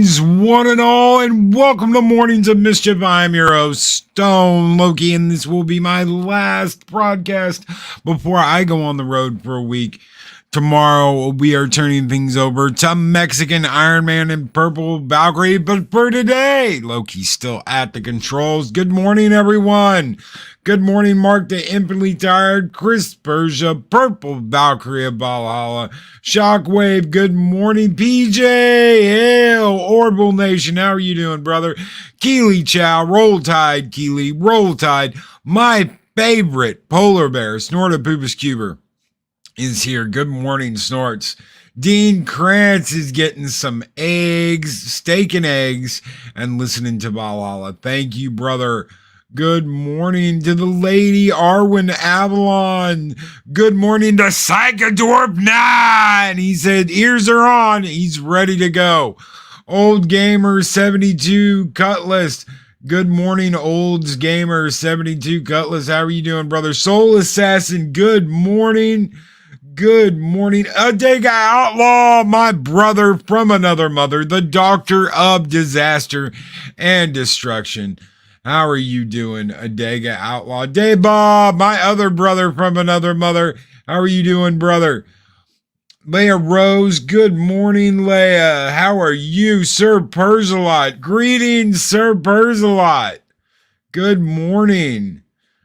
Greetings, one and all, and welcome to Mornings of Mischief. I'm your host, Stone Loki, and this will be my last broadcast before I go on the road for a week. Tomorrow, we are turning things over to Mexican Iron Man and Purple Valkyrie, but for today, Loki's still at the controls. Good morning, everyone. Good morning, Mark the Infinitely Tired, Chris Persia, Purple Valkyrie of Valhalla, Shockwave, good morning, PJ, hail, Orbital Nation, how are you doing, brother? Keely Chow, Roll Tide, Keely, Roll Tide, my favorite polar bear, Snortopoopas Cuber, is here. Good morning, Snorts. Dean Krantz is getting some eggs, steak and eggs, and listening to Valhalla. Thank you, brother. Good morning to the lady Arwen Avalon. Good morning to Psychodorp 9. He said ears are on. He's ready to go. Old Gamer 72 Cutlass. Good morning, Olds Gamer 72 Cutlass. How are you doing, brother? Soul Assassin. Good morning. Good morning, Adega Outlaw, my brother from another mother, the doctor of disaster and destruction. How are you doing, Adega Outlaw? Daybob, my other brother from another mother. How are you doing, brother? Leia Rose, good morning, Leia. How are you, Sir Persalot? Greetings, Sir Persalot. Good morning.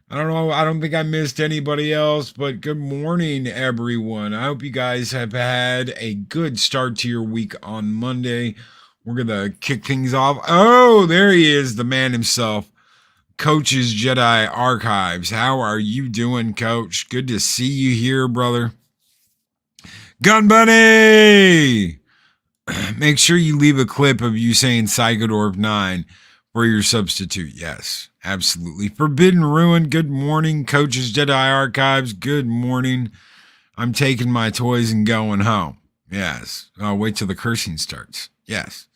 I don't know. I don't think I missed anybody else, but good morning, everyone. I hope you guys have had a good start to your week on Monday. We're going to kick things off. Oh, there he is, the man himself, Coach's Jedi Archives. How are you doing, Coach? Good to see you here, brother. Gun Bunny! Make sure you leave a clip of you saying Psychodorp 9 for your substitute. Yes, absolutely. Forbidden Ruin, good morning. Coach's Jedi Archives, good morning. I'm taking my toys and going home. Yes. I'll wait till the cursing starts. Yes.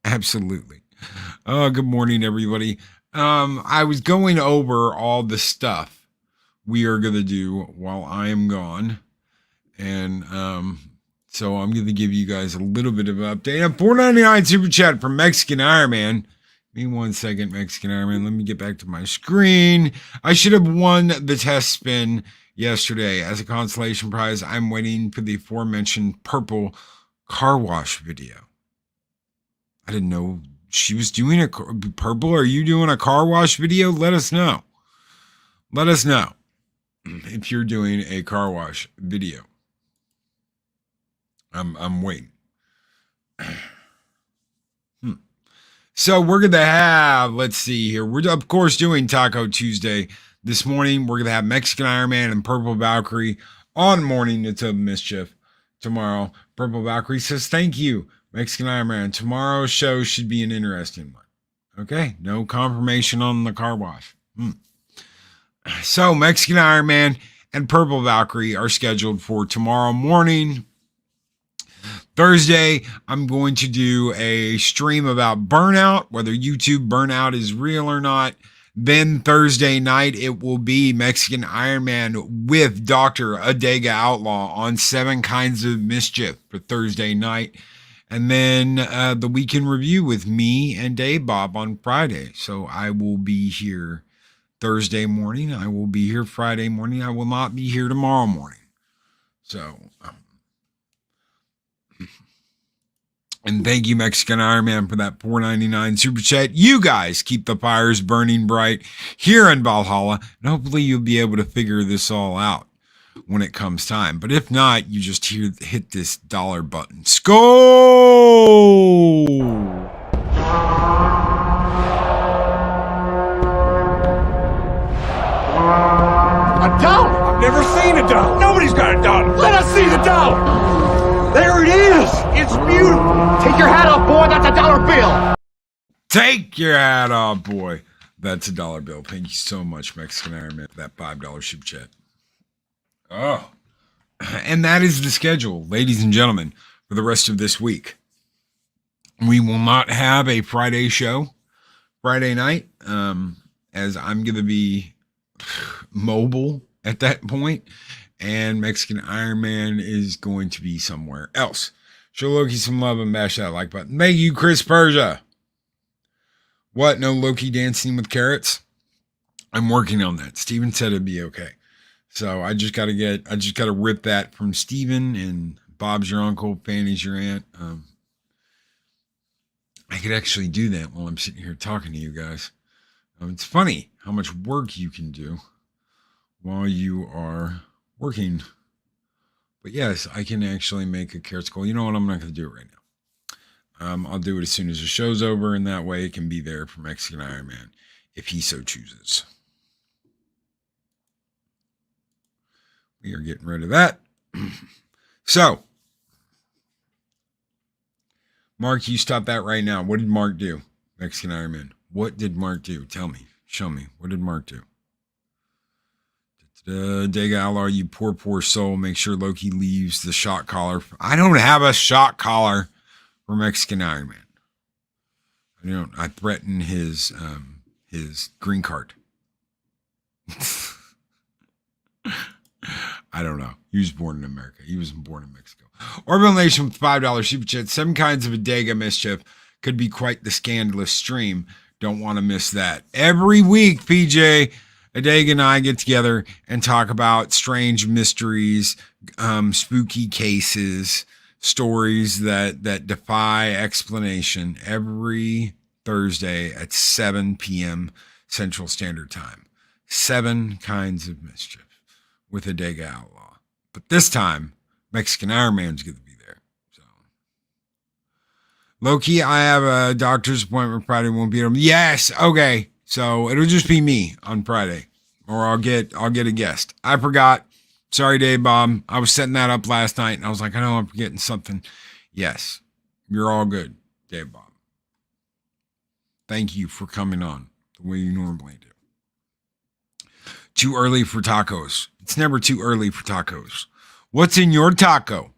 Absolutely. Oh, good morning, everybody. I was going over all the stuff we are going to do while I am gone. And so I'm going to give you guys a little bit of an update. A $4.99 super chat from Mexican Iron Man. Give me 1 second, Mexican Iron Man. Let me get back to my screen. I should have won the test spin yesterday. As a consolation prize, I'm waiting for the aforementioned purple car wash video. I didn't know she was doing a purple. Are you doing a car wash video? Let us know. Let us know if you're doing a car wash video. I'm waiting. So we're going to have, let's see here. We're, of course, doing Taco Tuesday. This morning, we're going to have Mexican Iron Man and Purple Valkyrie on Morning to Mischief. Tomorrow, Purple Valkyrie says, thank you, Mexican Iron Man. Tomorrow's show should be an interesting one. Okay, no confirmation on the car wash. So Mexican Iron Man and Purple Valkyrie are scheduled for tomorrow morning. Thursday, I'm going to do a stream about burnout, whether YouTube burnout is real or not. Then Thursday night, it will be Mexican Iron Man with Dr. Adega Outlaw on 7 Kinds of Mischief for Thursday night. And then the weekend review with me and Dave Bob on Friday. So I will be here Thursday morning. I will be here Friday morning. I will not be here tomorrow morning. So... And thank you, Mexican Iron Man, for that $4.99 super chat. You guys keep the fires burning bright here in Valhalla, and hopefully you'll be able to figure this all out when it comes time. But if not, you just hit this dollar button. Skull! A dollar? I've never seen a dollar. Nobody's got a dollar. Let us see the dollar. There it is. It's beautiful. Take your hat off, boy. That's a dollar bill. Take your hat off, boy. That's a dollar bill. Thank you so much, Mexican Iron Man, for that $5 super chat. Oh. And that is the schedule, ladies and gentlemen, for the rest of this week. We will not have a Friday show Friday night, as I'm going to be mobile at that point, and Mexican Iron Man is going to be somewhere else. Show Loki some love and mash that like button. Thank you, Chris Persia. What? No Loki dancing with carrots? I'm working on that. Steven said it'd be okay. So I just gotta rip that from Steven, and Bob's your uncle, Fanny's your aunt. I could actually do that while I'm sitting here talking to you guys. It's funny how much work you can do while you are working. But yes, I can actually make a carrot skull. You know what? I'm not going to do it right now. I'll do it as soon as the show's over, and that way it can be there for Mexican Iron Man if he so chooses. We are getting rid of that. So, Mark, you stop that right now. What did Mark do? Mexican Iron Man. What did Mark do? Tell me. Show me. What did Mark do? Dega Alar, you poor soul. Make sure Loki leaves the shock collar. I don't have a shock collar for Mexican Iron Man. I threaten his green card. I don't know. He was born in America. He wasn't born in Mexico. Orbital Nation with $5 super chat. 7 kinds of Adega mischief could be quite the scandalous stream. Don't want to miss that. Every week, PJ, Adega and I get together and talk about strange mysteries, spooky cases, stories that defy explanation every Thursday at 7 p.m. Central Standard Time. 7 kinds of mischief with Adega Outlaw. But this time, Mexican Iron Man's going to be there. So, Loki, I have a doctor's appointment Friday. Won't be able to. Yes, okay. So it'll just be me on Friday, or I'll get a guest. I forgot. Sorry, Dave Bob. I was setting that up last night, and I was like, I know I'm forgetting something. Yes, you're all good, Dave Bob. Thank you for coming on the way you normally do. Too early for tacos. It's never too early for tacos. What's in your taco?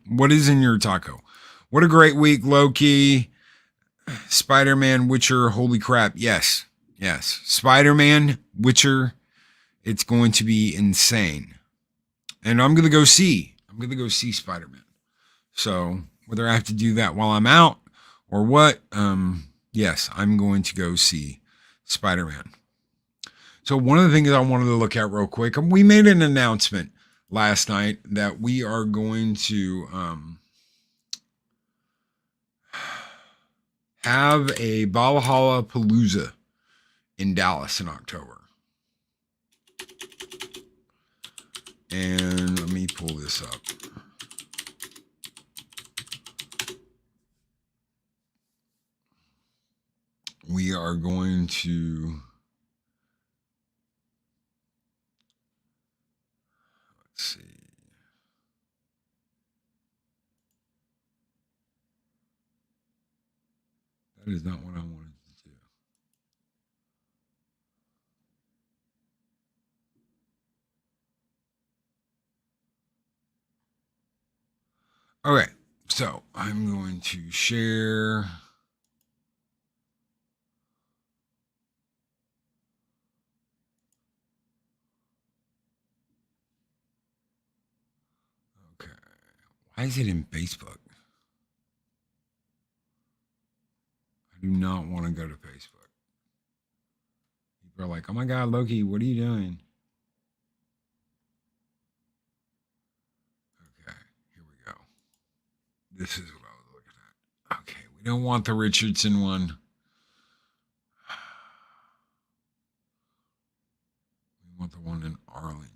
What is in your taco? What a great week, Loki. Spider-Man, Witcher, holy crap. Yes. Spider-Man, Witcher, it's going to be insane. And I'm going to go see Spider-Man. So whether I have to do that while I'm out or what, yes, I'm going to go see Spider-Man. So one of the things I wanted to look at real quick, we made an announcement last night that we are going to have a Valhalla Palooza in Dallas in October. And let me pull this up. We are going to... Let's see. That is not what I wanted to do. Okay, so I'm going to share. Okay, why is it in Facebook? I do not want to go to Facebook. People are like, oh my God, Loki, what are you doing? Okay, here we go. This is what I was looking at. Okay, we don't want the Richardson one. We want the one in Arlington.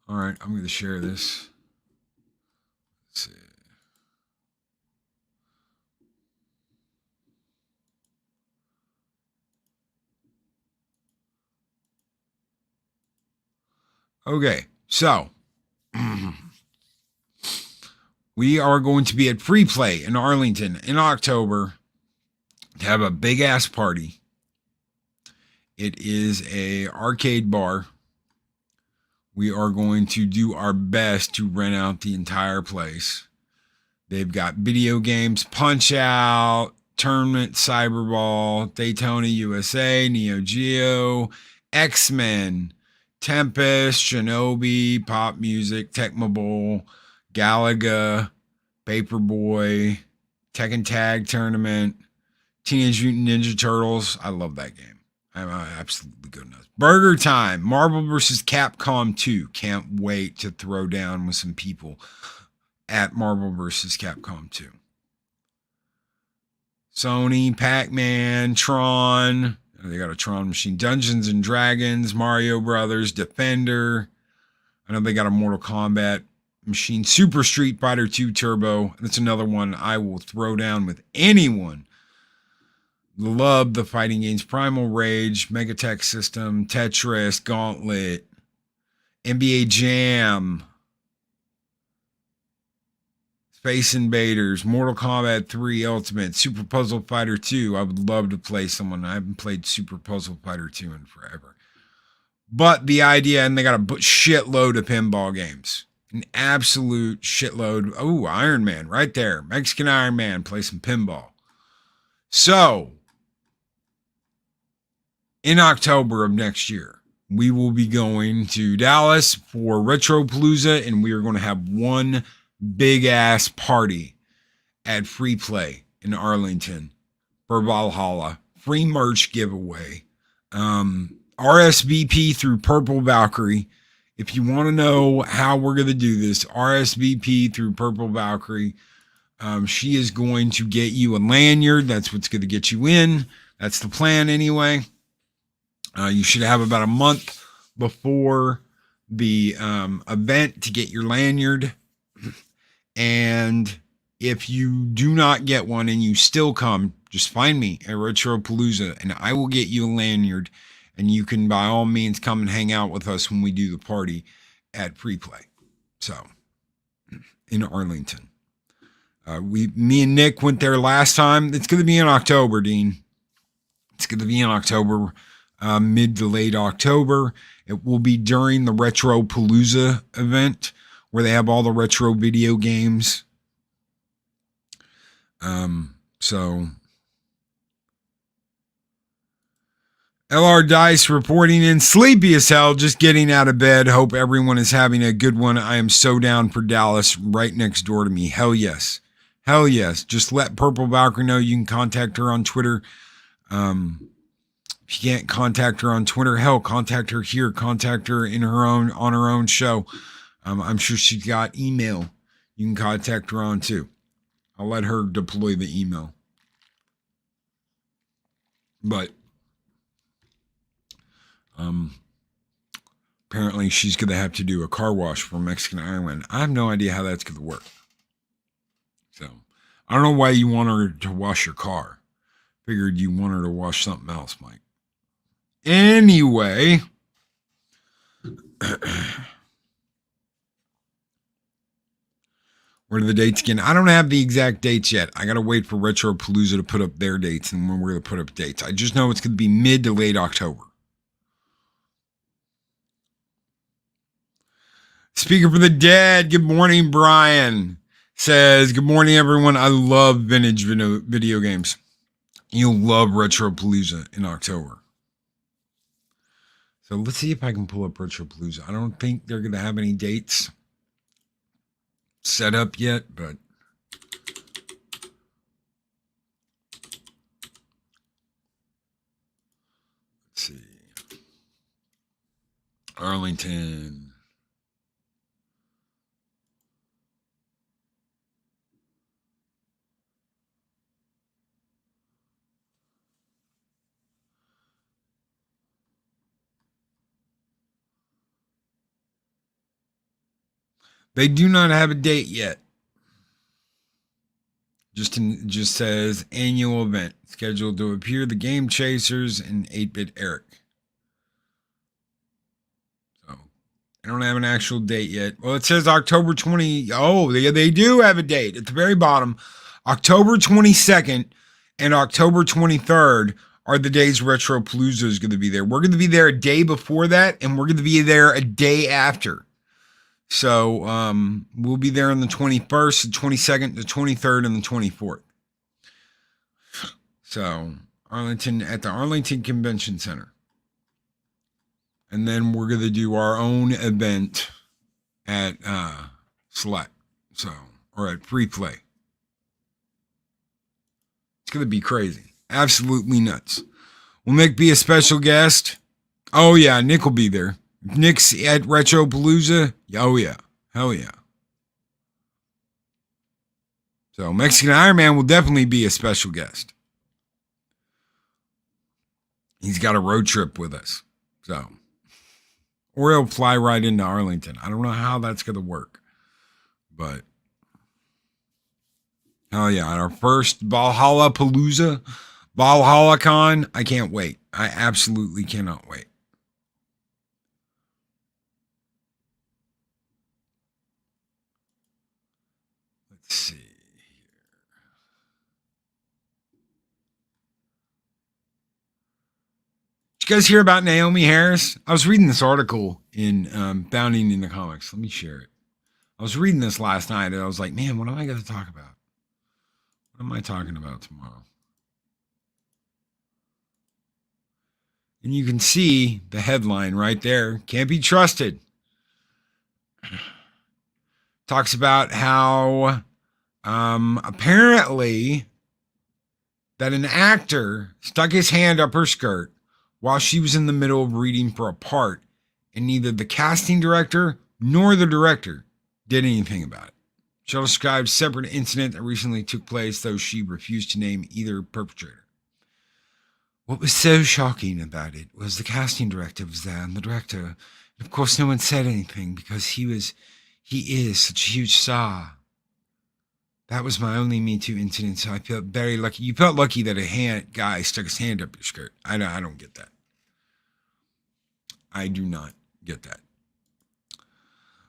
All right, I'm going to share this. Let's see. Okay, so we are going to be at Free Play in Arlington in October to have a big ass party. It is a arcade bar. We are going to do our best to rent out the entire place. They've got video games, Punch Out, Tournament, Cyberball, Daytona USA, Neo Geo, X-Men, Tempest, Shinobi, Pop Music, Tecmo Bowl, Galaga, Paperboy, Tekken Tag Tournament, Teenage Mutant Ninja Turtles. I love that game. I'm absolutely good enough. Burger Time, Marvel vs. Capcom 2. Can't wait to throw down with some people at Marvel vs. Capcom 2. Sony, Pac-Man, Tron. They got a Tron machine. Dungeons and Dragons, Mario Brothers, Defender. I know they got a Mortal Kombat machine. Super Street Fighter 2 Turbo. That's another one I will throw down with anyone. Love the fighting games. Primal Rage, Megatech System, Tetris, Gauntlet, NBA Jam, Space Invaders, Mortal Kombat 3 Ultimate, Super Puzzle Fighter 2. I would love to play someone. I haven't played Super Puzzle Fighter 2 in forever. But the idea, and they got a shitload of pinball games. An absolute shitload. Oh, Iron Man right there. Mexican Iron Man. Play some pinball. So, in October of next year, we will be going to Dallas for Retropalooza, and we are going to have one big ass party at Free Play in Arlington for Valhalla. Free merch giveaway. RSVP through Purple Valkyrie. If you want to know how we're going to do this, RSVP through Purple Valkyrie. She is going to get you a lanyard. That's what's going to get you in. That's the plan anyway. You should have about a month before the event to get your lanyard. And if you do not get one and you still come, just find me at Retropalooza and I will get you a lanyard. And you can, by all means, come and hang out with us when we do the party at Free Play. So, in Arlington. Me and Nick went there last time. It's going to be in October, Dean. It's going to be in October, mid to late October. It will be during the Retropalooza event where they have all the retro video games. So LR Dice reporting in, sleepy as hell, just getting out of bed. Hope everyone is having a good one. I am so down for Dallas, right next door to me. Hell yes. Hell yes. Just let Purple Valkyrie know. You can contact her on Twitter. If you can't contact her on Twitter, hell, contact her here. Contact her on her own show. I'm sure she's got email. You can contact her on too. I'll let her deploy the email. But apparently she's going to have to do a car wash for Mexican Iron Man. I have no idea how that's going to work. So I don't know why you want her to wash your car. Figured you want her to wash something else, Mike. Anyway, what are the dates again? I don't have the exact dates yet. I got to wait for Retropalooza to put up their dates and when we're going to put up dates. I just know it's going to be mid to late October. Speaker for the Dead. Good morning, Brian. Says, good morning, everyone. I love vintage video games. You'll love Retropalooza in October. So let's see if I can pull up Retropalooza. I don't think they're going to have any dates set up yet, but let's see. Arlington. They do not have a date yet. Just says annual event scheduled to appear the Game Chasers and 8-Bit Eric. So I don't have an actual date yet. Well, it says October 20. Oh, they do have a date at the very bottom. October 22nd and October 23rd are the days Retropalooza is going to be there. We're going to be there a day before that, and we're going to be there a day after. So we'll be there on the 21st, the 22nd, the 23rd, and the 24th. So Arlington, at the Arlington Convention Center. And then we're going to do our own event at Select. So, or at Free Play. It's going to be crazy. Absolutely nuts. Will Nick be a special guest? Oh, yeah. Nick will be there. Nick's at Retropalooza. Oh, yeah. Hell yeah. So, Mexican Iron Man will definitely be a special guest. He's got a road trip with us. So, or he'll fly right into Arlington. I don't know how that's going to work. But, hell yeah. Our first Valhalla Palooza, Valhalla Con. I can't wait. I absolutely cannot wait. Let's see. Did you guys hear about Naomi Harris? I was reading this article in Bounding in the Comics. Let me share it. I was reading this last night and I was like, man, what am I going to talk about? What am I talking about tomorrow? And you can see the headline right there. Can't be trusted. Talks about how apparently that an actor stuck his hand up her skirt while she was in the middle of reading for a part, and neither the casting director nor the director did anything about it. She'll describe a separate incident that recently took place, though she refused to name either perpetrator. What was so shocking about it was the casting director was there, and the director, and of course no one said anything because he is such a huge star. That was my only Me Too incident, so I felt very lucky. You felt lucky that a guy stuck his hand up your skirt. I don't get that. I do not get that.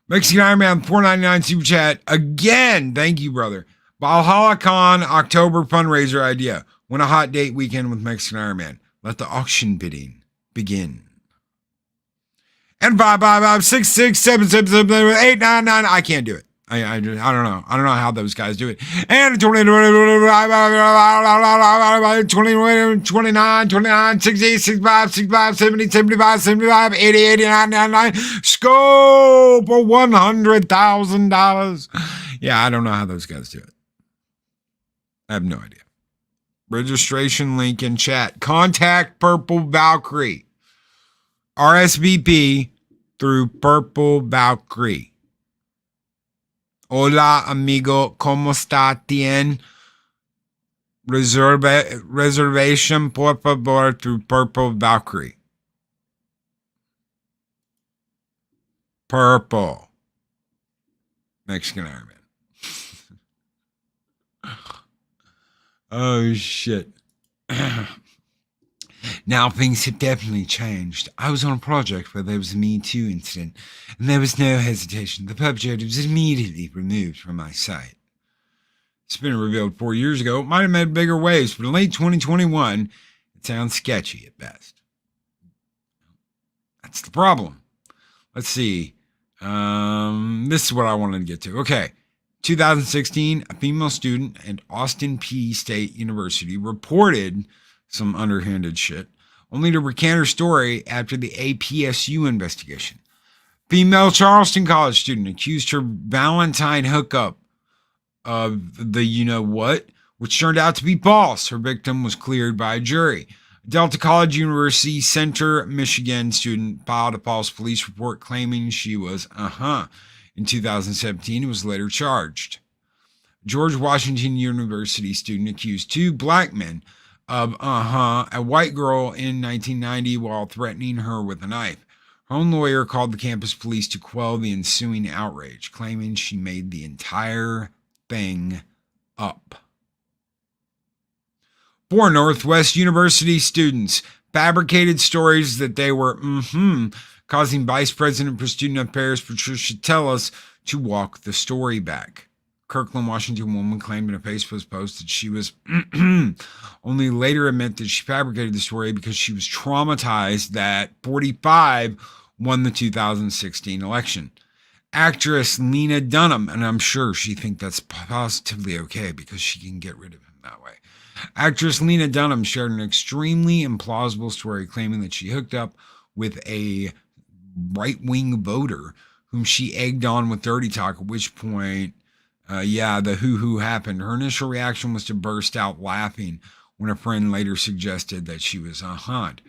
Mexican Iron Man $4.99 super chat again. Thank you, brother. Valhalla Con October fundraiser idea. Win a hot date weekend with Mexican Iron Man. Let the auction bidding begin. And 555-667-77899. I can't do it. I don't know. I don't know how those guys do it. And 29, 60, 65, 65, 70, 75, 75, 80, 89, 99. Scope for $100,000. Yeah, I don't know how those guys do it. I have no idea. Registration link in chat. Contact Purple Valkyrie. RSVP through Purple Valkyrie. Hola, amigo. ¿Cómo está? ¿Tien? Reservation, por favor, through Purple Valkyrie. Purple. Mexican Iron Man. Oh, shit. Now things have definitely changed. I was on a project where there was a Me Too incident, and there was no hesitation. The perpetrator was immediately removed from my site. It's been revealed 4 years ago. It might have made bigger waves, but in late 2021, it sounds sketchy at best. That's the problem. Let's see. This is what I wanted to get to. Okay. 2016, a female student at Austin Peay State University reported some underhanded shit, only to recant her story after the APSU investigation. Female Charleston College student accused her Valentine hookup of the you-know-what, which turned out to be false. Her victim was cleared by a jury. A Delta College University Center, Michigan student filed a false police report claiming she was in 2017 and was later charged. George Washington University student accused two black men of a white girl in 1990 while threatening her with a knife. Her own lawyer called the campus police to quell the ensuing outrage, claiming she made the entire thing up. 4 Northwest University students fabricated stories that they were causing Vice President for Student Affairs Patricia Tellis to walk the story back. Kirkland, Washington woman claimed in a Facebook post that she was only later admit that she fabricated the story because she was traumatized that 45 won the 2016 election. Actress Lena Dunham, and I'm sure she thinks that's positively okay because she can get rid of him that way. Actress Lena Dunham shared an extremely implausible story claiming that she hooked up with a right-wing voter whom she egged on with dirty talk, at which point, the hoo-hoo happened. Her initial reaction was to burst out laughing when a friend later suggested that she was a haunt.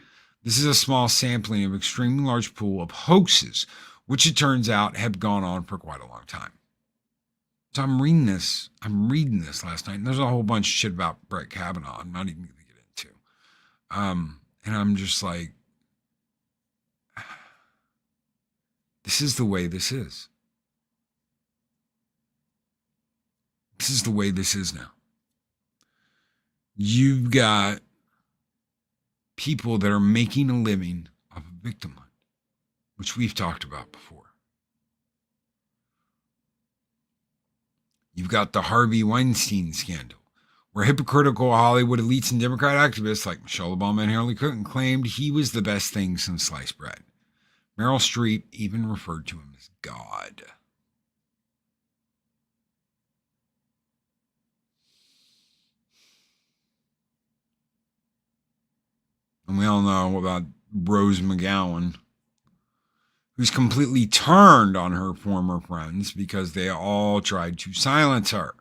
This is a small sampling of an extremely large pool of hoaxes, which it turns out have gone on for quite a long time. So I'm reading this last night, and there's a whole bunch of shit about Brett Kavanaugh I'm not even going to get into. And I'm just like, this is the way this is. This is the way this is now. You've got people that are making a living off of victimhood, which we've talked about before. You've got the Harvey Weinstein scandal, where hypocritical Hollywood elites and Democrat activists like Michelle Obama and Hillary Clinton claimed he was the best thing since sliced bread. Meryl Streep even referred to him as God. And we all know about Rose McGowan, who's completely turned on her former friends because they all tried to silence her.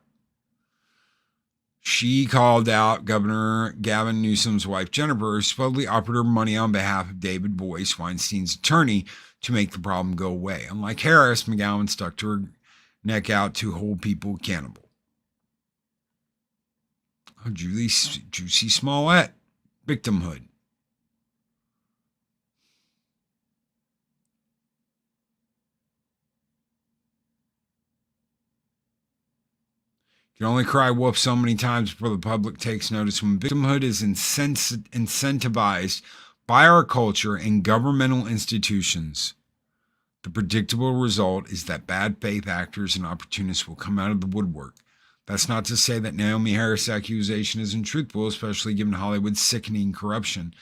She called out Governor Gavin Newsom's wife, Jennifer, who supposedly offered her money on behalf of David Boyce, Weinstein's attorney, to make the problem go away. Unlike Harris, McGowan stuck to her neck out to hold people accountable. Oh, Juicy Smollett, victimhood. You can only cry wolf so many times before the public takes notice. When victimhood is incentivized by our culture and governmental institutions, the predictable result is that bad faith actors and opportunists will come out of the woodwork. That's not to say that Naomi Harris' accusation isn't truthful, especially given Hollywood's sickening corruption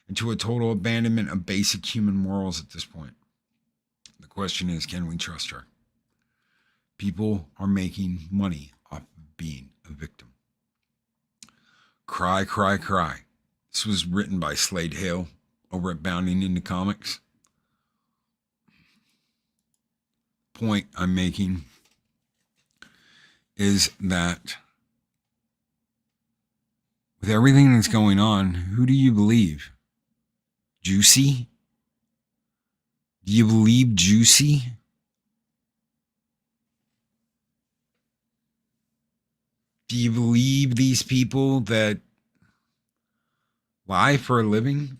and to a total abandonment of basic human morals at this point. The question is, can we trust her? People are making money off of being a victim. Cry, cry, cry. This was written by Slade Hale over at Bounding Into Comics. Point I'm making is that with everything that's going on, who do you believe? Juicy? Do you believe Juicy? Do you believe these people that lie for a living?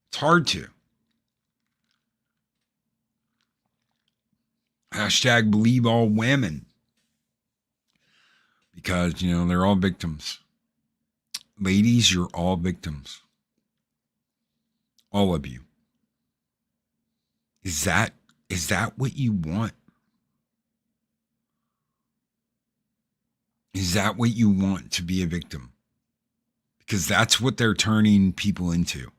It's hard to. Hashtag believe all women. Because, they're all victims. Ladies, you're all victims. All of you. Is that what you want? Is that what you want, to be a victim? Because that's what they're turning people into.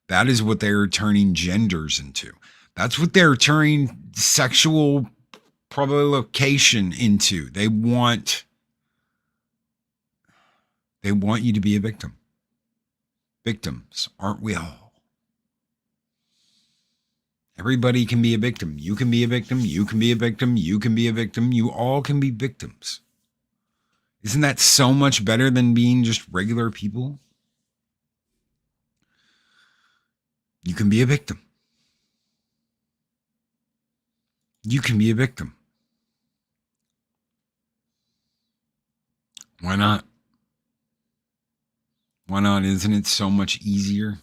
That is what they're turning genders into. That's what they're turning sexual provocation into. They want you to be a victim. Victims, aren't we all? Everybody can be a victim. You can be a victim. You can be a victim. You can be a victim. You all can be victims. Isn't that so much better than being just regular people? You can be a victim. You can be a victim. Why not? Why not? Isn't it so much easier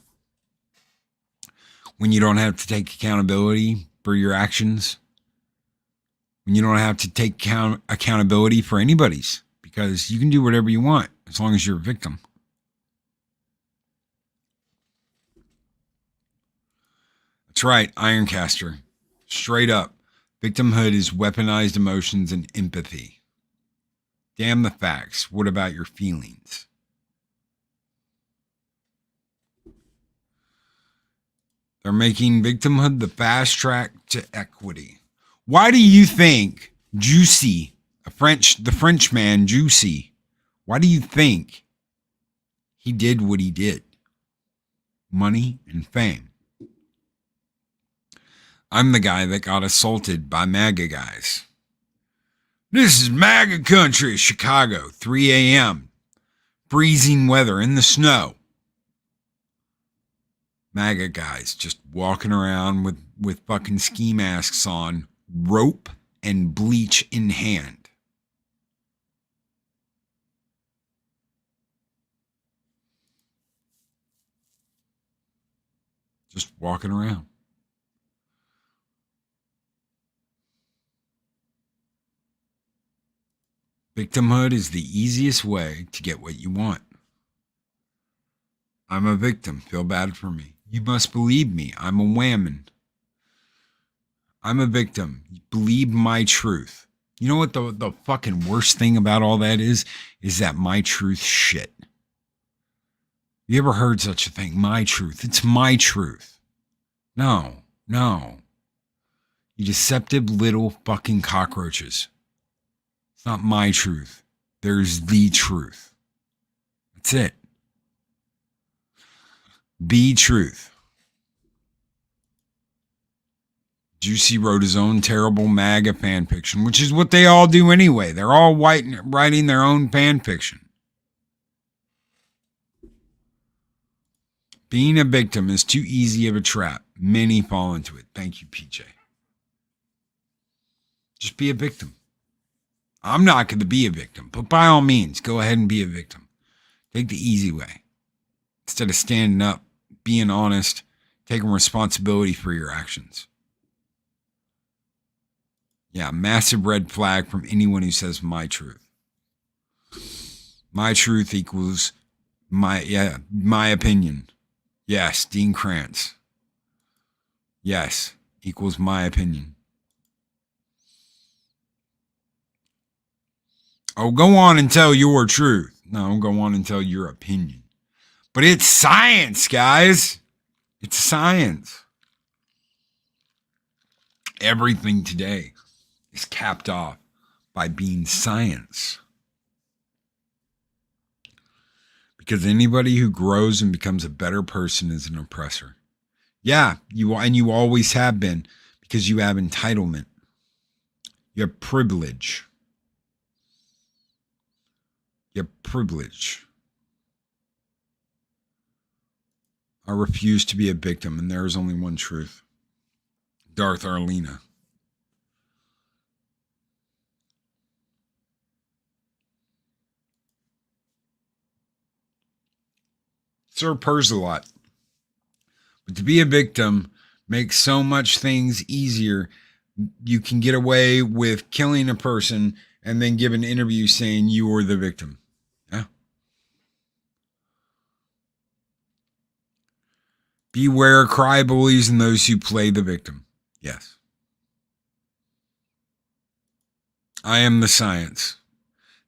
when you don't have to take accountability for your actions? When you don't have to take accountability for anybody's? Because you can do whatever you want as long as you're a victim. That's right, Ironcaster. Straight up. Victimhood is weaponized emotions and empathy. Damn the facts. What about your feelings? They're making victimhood the fast track to equity. Why do you think Juicy, the French man Juicy, why do you think he did what he did? Money and fame. I'm the guy that got assaulted by MAGA guys. This is MAGA country, Chicago, 3 a.m. Freezing weather in the snow. MAGA guys just walking around with fucking ski masks on, rope and bleach in hand. Just walking around. Victimhood is the easiest way to get what you want. I'm a victim. Feel bad for me. You must believe me. I'm a whammon. I'm a victim. Believe my truth. You know what the fucking worst thing about all that is? Is that my truth shit. You ever heard such a thing? My truth. It's my truth. No. You deceptive little fucking cockroaches. It's not my truth. There's the truth. That's it. Be truth. Juicy wrote his own terrible MAGA fan fiction, which is what they all do anyway. They're all writing their own fan fiction. Being a victim is too easy of a trap. Many fall into it. Thank you, PJ. Just be a victim. I'm not going to be a victim, but by all means, go ahead and be a victim. Take the easy way. Instead of standing up, being honest, taking responsibility for your actions. Yeah, massive red flag from anyone who says my truth. My truth equals my opinion. Yes, Dean Krantz. Yes, equals my opinion. Oh, go on and tell your truth. No, go on and tell your opinion. But it's science, guys. It's science. Everything today is capped off by being science. Because anybody who grows and becomes a better person is an oppressor. Yeah, you always have been, because you have entitlement. You have privilege. You have privilege. I refuse to be a victim, and there is only one truth. Darth Arlena. Sir Purrs-a-lot. But to be a victim makes so much things easier. You can get away with killing a person and then give an interview saying you were the victim. Yeah. Beware cry bullies and those who play the victim. Yes. I am the science.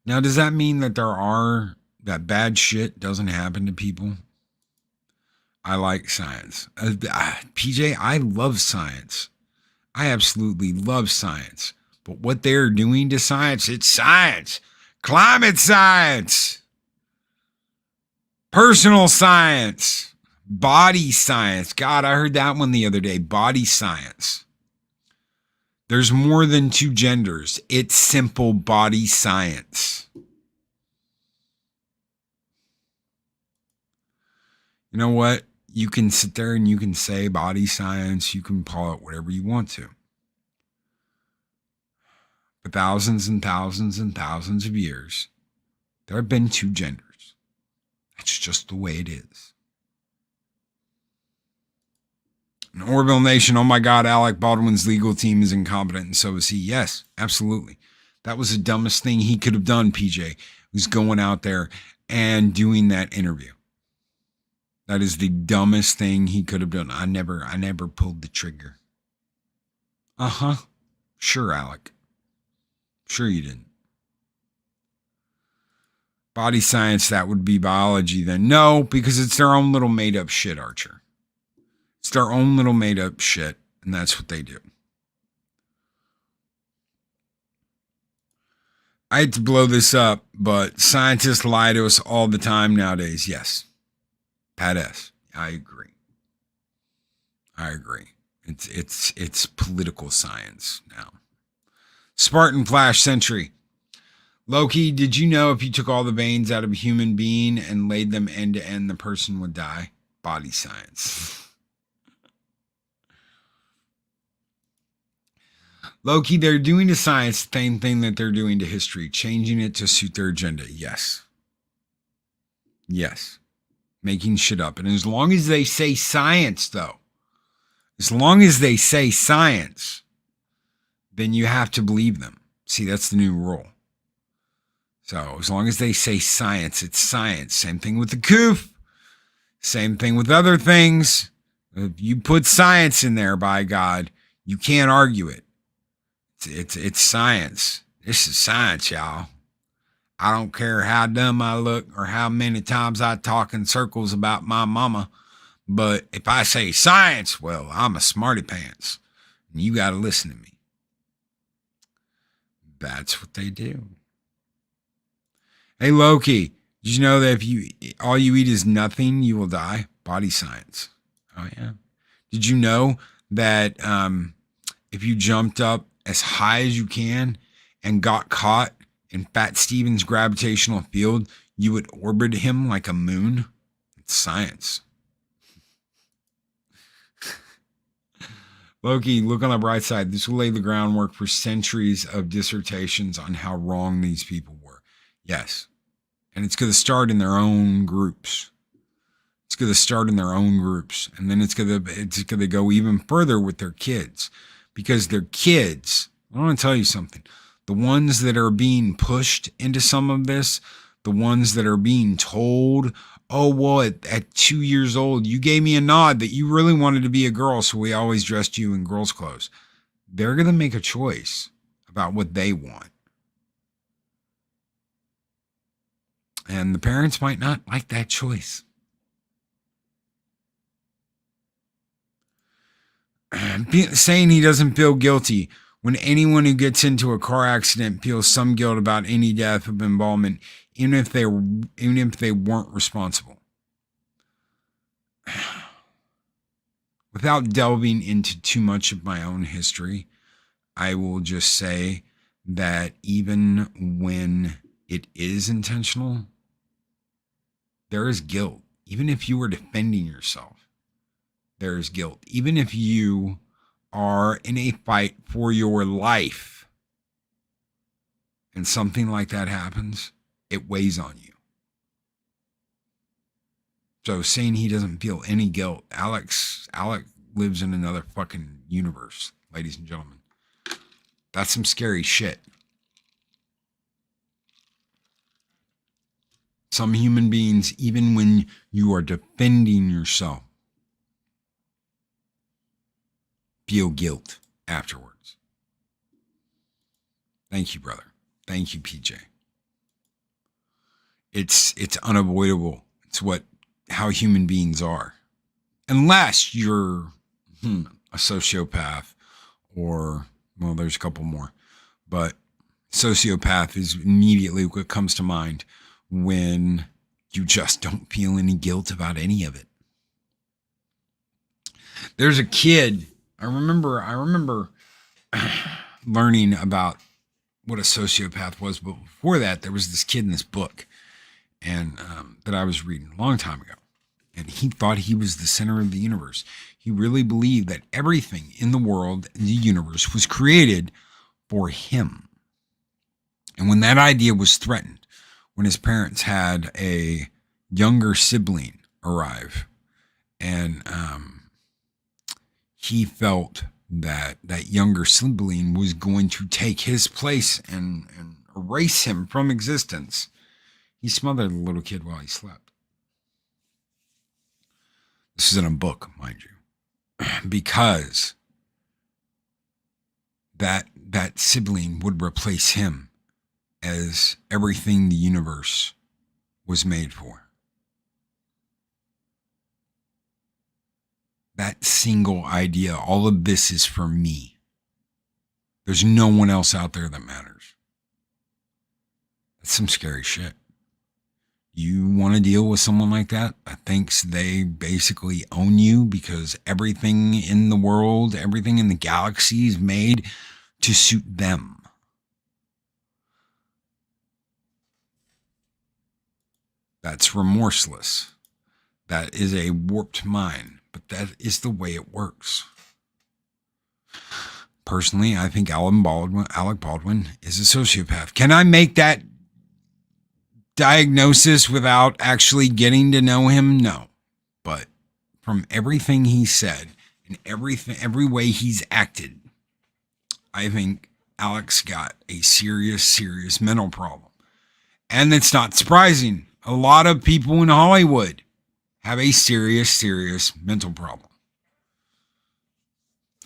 Now, does that mean that that bad shit doesn't happen to people? I like science. PJ, I love science. I absolutely love science. But what they're doing to science, it's science. Climate science. Personal science. Body science. God, I heard that one the other day. Body science. There's more than two genders. It's simple body science. You know what? You can sit there and you can say body science. You can call it whatever you want to. For thousands and thousands and thousands of years, there have been two genders. That's just the way it is. In Orville Nation, oh my God, Alec Baldwin's legal team is incompetent, and so is he. Yes, absolutely. That was the dumbest thing he could have done, PJ, was going out there and doing that interview. That is the dumbest thing he could have done. I never pulled the trigger. Uh-huh. Sure, Alec. Sure you didn't. Body science, that would be biology then. No, because it's their own little made-up shit, Archer. It's their own little made-up shit, and that's what they do. I hate to blow this up, but scientists lie to us all the time nowadays. Yes. Pat S. I agree. It's political science now. Spartan Flash Sentry. Loki, did you know if you took all the veins out of a human being and laid them end to end, the person would die? Body science. Loki, they're doing to science the same thing that they're doing to history, changing it to suit their agenda. Yes. Yes. Making shit up. And as long as they say science, though, as long as they say science, then you have to believe them. See, that's the new rule. So as long as they say science, it's science. Same thing with the coof. Same thing with other things. If you put science in there, by God, you can't argue it. It's science. This is science, y'all. I don't care how dumb I look or how many times I talk in circles about my mama, but if I say science, well, I'm a smarty pants, and you got to listen to me. That's what they do. Hey, Loki, did you know that if all you eat is nothing, you will die? Body science. Oh, yeah. Did you know that if you jumped up as high as you can and got caught in Fat Steven's gravitational field, you would orbit him like a moon? It's science. Loki, look on the bright side. This will lay the groundwork for centuries of dissertations on how wrong these people were. Yes. And it's going to start in their own groups. It's going to start in their own groups. And then it's going to go even further with their kids. Because their kids, I want to tell you something. The ones that are being pushed into some of this, the ones that are being told, oh, well, at 2 years old, you gave me a nod that you really wanted to be a girl, so we always dressed you in girls' clothes. They're going to make a choice about what they want. And the parents might not like that choice. Saying he doesn't feel guilty when anyone who gets into a car accident feels some guilt about any death of involvement, even if they weren't responsible. Without delving into too much of my own history, I will just say that even when it is intentional, there is guilt. Even if you were defending yourself, there is guilt. Even if you are in a fight for your life and something like that happens, it weighs on you. So saying he doesn't feel any guilt, Alec lives in another fucking universe, ladies and gentlemen. That's some scary shit. Some human beings, even when you are defending yourself, feel guilt afterwards. Thank you, brother. Thank you, PJ. It's unavoidable. It's how human beings are. Unless you're a sociopath or, well, there's a couple more. But sociopath is immediately what comes to mind when you just don't feel any guilt about any of it. There's a kid, I remember learning about what a sociopath was, but before that, there was this kid in this book and that I was reading a long time ago. And he thought he was the center of the universe. He really believed that everything in the world, in the universe, was created for him. And when that idea was threatened, when his parents had a younger sibling arrive, and he felt that younger sibling was going to take his place and erase him from existence, he smothered the little kid while he slept. This is in a book, mind you, because that sibling would replace him as everything the universe was made for. That single idea, all of this is for me. There's no one else out there that matters. That's some scary shit. You want to deal with someone like that thinks they basically own you because everything in the world, everything in the galaxy is made to suit them. That's remorseless. That is a warped mind, but that is the way it works. Personally, I think Alec Baldwin is a sociopath. Can I make that diagnosis without actually getting to know him? No. But from everything he said and every way he's acted, I think Alex got a serious mental problem. And it's not surprising. A lot of people in Hollywood have a serious mental problem.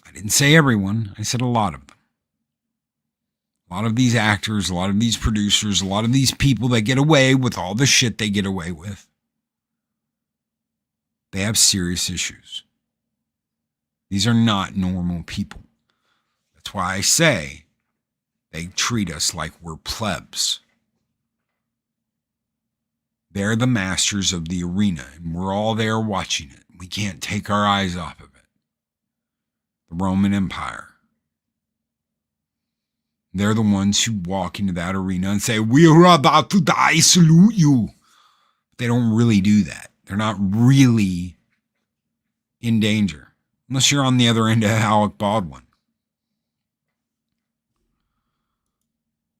I didn't say everyone. I said a lot of them. A lot of these actors, a lot of these producers, a lot of these people that get away with all the shit they get away with, they have serious issues. These are not normal people. That's why I say they treat us like we're plebs. They're the masters of the arena, and we're all there watching it. We can't take our eyes off of it. The Roman Empire. They're the ones who walk into that arena and say, "We are about to die, salute you." They don't really do that. They're not really in danger. Unless you're on the other end of Alec Baldwin.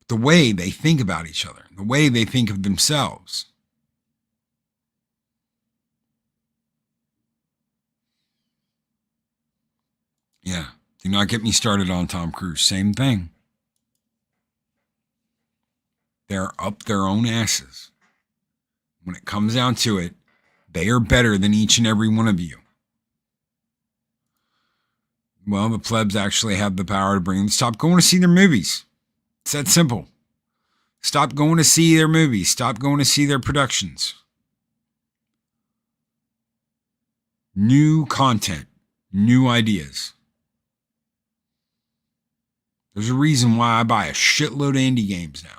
The way they think about each other, the way they think of themselves. Yeah, do not get me started on Tom Cruise. Same thing. They're up their own asses. When it comes down to it, they are better than each and every one of you. Well, the plebs actually have the power to bring them. Stop going to see their movies. It's that simple. Stop going to see their movies. Stop going to see their productions. New content. New ideas. There's a reason why I buy a shitload of indie games now.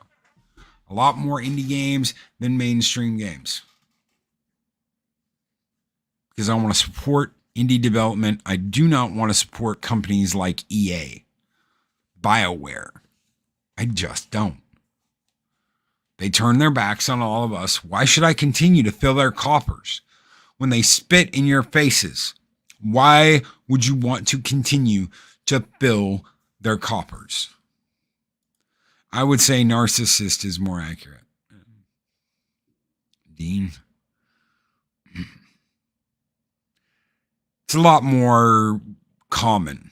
A lot more indie games than mainstream games. Because I want to support indie development. I do not want to support companies like EA, BioWare. I just don't. They turn their backs on all of us. Why should I continue to fill their coffers when they spit in your faces? Why would you want to continue to fill their coffers? I would say narcissist is more accurate. Dean. It's a lot more common.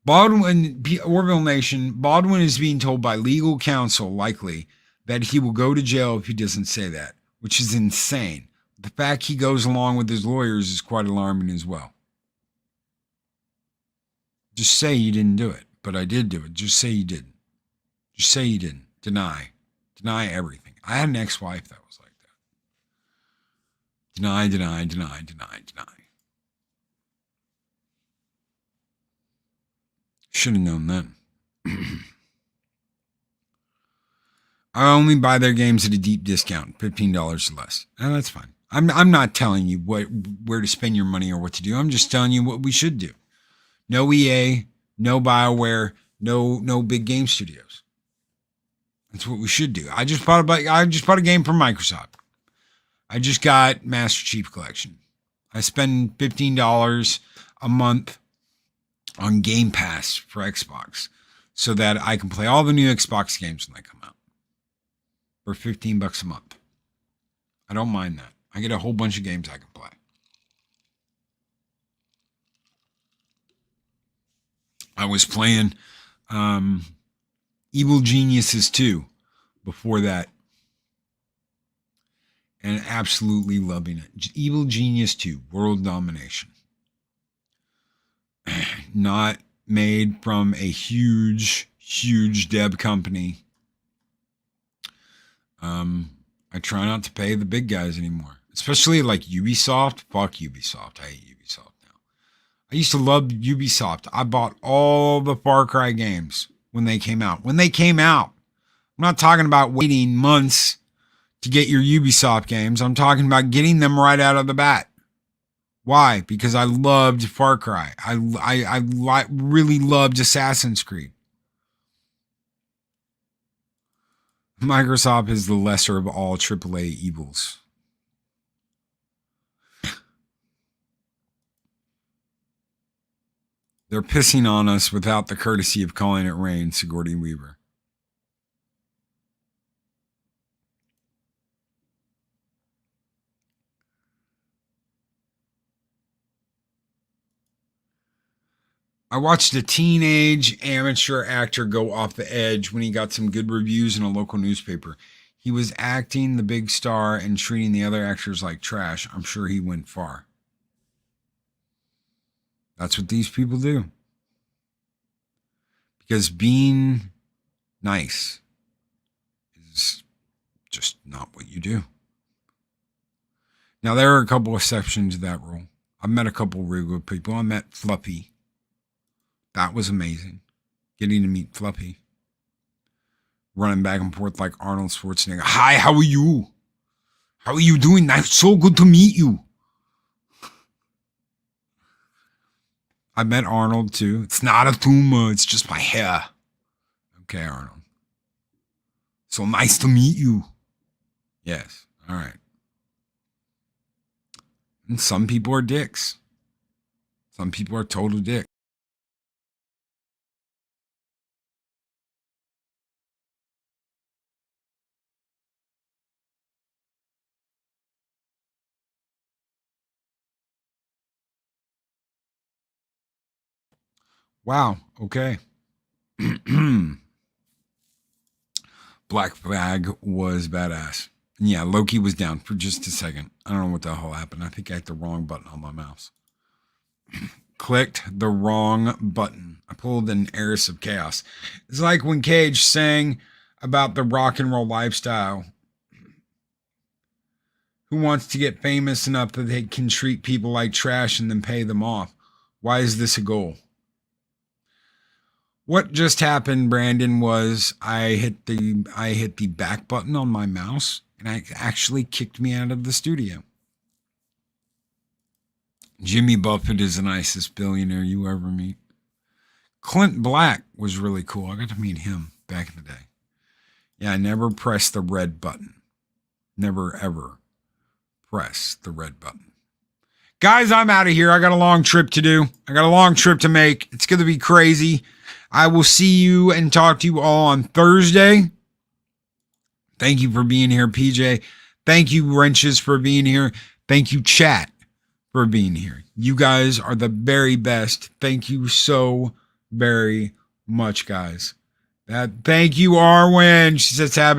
Baldwin, Orville Nation, Baldwin is being told by legal counsel, likely, that he will go to jail if he doesn't say that, which is insane. The fact he goes along with his lawyers is quite alarming as well. Just say you didn't do it, but I did do it. Just say you didn't. Just say you didn't. Deny. Deny everything. I had an ex-wife that was like that. Deny, deny, deny, deny, deny. Should have known then. I only buy their games at a deep discount, $15 or less. And that's fine. I'm not telling you where to spend your money or what to do. I'm just telling you what we should do. No EA, no BioWare, no big game studios. That's what we should do. I just bought a game from Microsoft. I just got Master Chief Collection. I spend $15 a month on Game Pass for Xbox so that I can play all the new Xbox games when they come out for $15 a month. I don't mind that. I get a whole bunch of games I can play. I was playing Evil Geniuses 2 before that and absolutely loving it. Evil Genius 2, World Domination. Not made from a huge dev company. I try not to pay the big guys anymore, especially like Ubisoft. Fuck Ubisoft. I hate Ubisoft now. I used to love Ubisoft. I bought all the Far Cry games when they came out. I'm not talking about waiting months to get your Ubisoft games. I'm talking about getting them right out of the bat. Why? Because I loved Far Cry. I really loved Assassin's Creed. Microsoft is the lesser of all AAA evils. They're pissing on us without the courtesy of calling it rain, Sigourney Weaver. I watched a teenage amateur actor go off the edge when he got some good reviews in a local newspaper. He was acting the big star and treating the other actors like trash. I'm sure he went far. That's what these people do. Because being nice is just not what you do. Now, there are a couple exceptions to that rule. I've met a couple really good people. I met Fluffy. That was amazing. Getting to meet Fluffy. Running back and forth like Arnold Schwarzenegger. Hi, how are you? How are you doing? Nice, so good to meet you. I met Arnold too. It's not a tumor, it's just my hair. Okay, Arnold. So nice to meet you. Yes, all right. And some people are dicks. Some people are total dicks. Wow, okay. Black Flag was badass. And yeah, Loki was down for just a second. I don't know what the hell happened. I think I hit the wrong button on my mouse. Clicked the wrong button. I pulled an Heiress of Chaos. It's like when Cage sang about the rock and roll lifestyle. Who wants to get famous enough that they can treat people like trash and then pay them off? Why is this a goal? What just happened, Brandon, was I hit the back button on my mouse and it actually kicked me out of the studio. Jimmy Buffett is the nicest billionaire you ever meet. Clint Black was really cool. I got to meet him back in the day. Yeah, I never pressed the red button. Never, ever press the red button. Guys, I'm out of here. I got a long trip to do. I got a long trip to make. It's going to be crazy. I will see you and talk to you all on Thursday. Thank you for being here, PJ. Thank you, Wrenches, for being here. Thank you, chat, for being here. You guys are the very best. Thank you so very much, guys. Thank you, Arwen. She says, have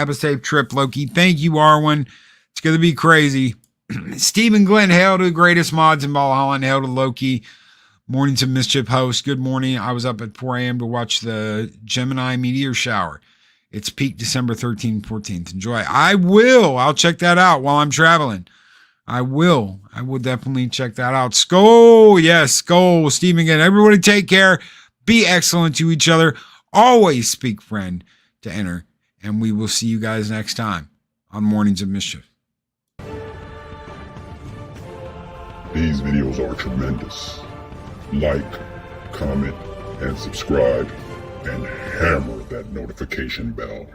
a safe trip, Loki. Thank you, Arwen. It's going to be crazy. Stephen Glenn, hail to the greatest mods in Valhalla, and hail to Loki. Mornings of Mischief host. Good morning. I was up at 4 a.m. to watch the Gemini meteor shower. It's peak December 13th, 14th. Enjoy. I will. I'll check that out while I'm traveling. I will definitely check that out. Skol. Yes, Skol. Stephen again. Everybody take care. Be excellent to each other. Always speak friend to enter. And we will see you guys next time on Mornings of Mischief. These videos are tremendous. Like, comment, and subscribe, and hammer that notification bell.